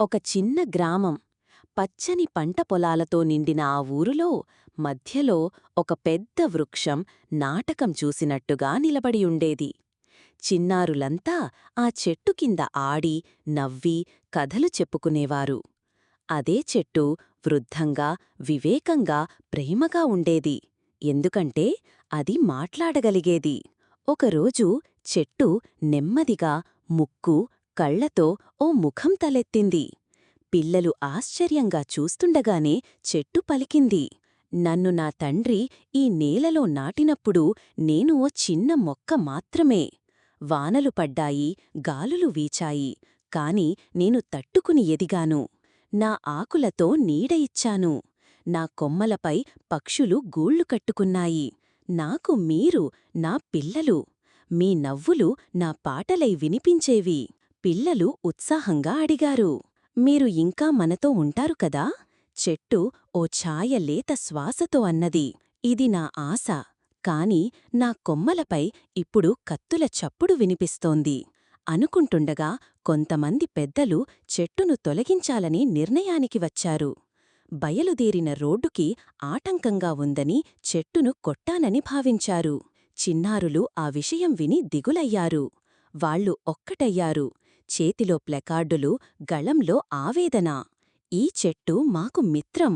ఒక చిన్న గ్రామం. పచ్చని పంట పొలాలతో నిండిన ఆ ఊరులో మధ్యలో ఒక పెద్ద వృక్షం నాటకం చూసినట్టుగా నిలబడి ఉండేది. చిన్నారులంతా ఆ చెట్టు కింద ఆడి, నవ్వి, కథలు చెప్పుకునేవారు. అదే చెట్టు వృద్ధంగా, వివేకంగా, ప్రేమగా ఉండేది. ఎందుకంటే అది మాట్లాడగలిగేది. ఒకరోజు చెట్టు నెమ్మదిగా ముక్కు, కళ్లతో ఓ ముఖం తలెత్తింది. పిల్లలు ఆశ్చర్యంగా చూస్తుండగానే చెట్టు పలికింది. నన్ను నా తండ్రి ఈ నేలలో నాటినప్పుడు నేను ఓ చిన్న మొక్క మాత్రమే. వానలు పడ్డాయి, గాలులు వీచాయి, కాని నేను తట్టుకుని ఎదిగాను. నా ఆకులతో నీడ ఇచ్చాను. నా కొమ్మలపై పక్షులు గూళ్లు కట్టుకున్నాయి. నాకు మీరు, నా పిల్లలు. మీ నవ్వులు నా పాటలై వినిపించేవి. పిల్లలు ఉత్సాహంగా అడిగారు. మీరు ఇంకా మనతో ఉంటారు కదా? చెట్టు ఓ ఛాయ లేత శ్వాసతో అన్నది. ఇది నా ఆశ. కాని నా కొమ్మలపై ఇప్పుడు కత్తుల చప్పుడు వినిపిస్తోంది. అనుకుంటుండగా కొంతమంది పెద్దలు చెట్టును తొలగించాలని నిర్ణయానికి వచ్చారు. బయలుదేరిన రోడ్డుకి ఆటంకంగా ఉందని చెట్టును కొట్టానని భావించారు. చిన్నారులు ఆ విషయం విని దిగులయ్యారు. వాళ్ళు ఒక్కటయ్యారు. చేతిలో ప్లకార్డులు, గళంలో ఆవేదన. ఈ చెట్టు మాకు మిత్రం.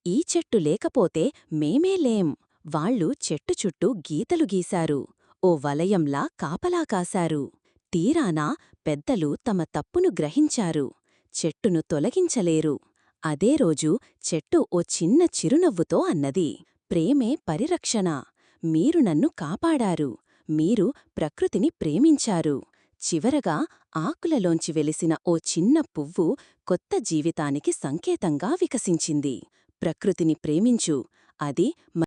ఈ చెట్టు లేకపోతే మేమే లేం. వాళ్ళు చెట్టు చుట్టూ గీతలు గీశారు. ఓ వలయంలా కాపలా కాశారు. తీరాన పెద్దలు తమ తప్పును గ్రహించారు. చెట్టును తొలగించలేరు. అదే రోజు చెట్టు ఓ చిన్న చిరునవ్వుతో అన్నది, ప్రేమే పరిరక్షణ. మీరు నన్ను కాపాడారు. మీరు ప్రకృతిని ప్రేమించారు. చివరగా ఆకులలోంచి వెలిసిన ఓ చిన్న పువ్వు కొత్త జీవితానికి సంకేతంగా వికసించింది. ప్రకృతిని ప్రేమించు. అది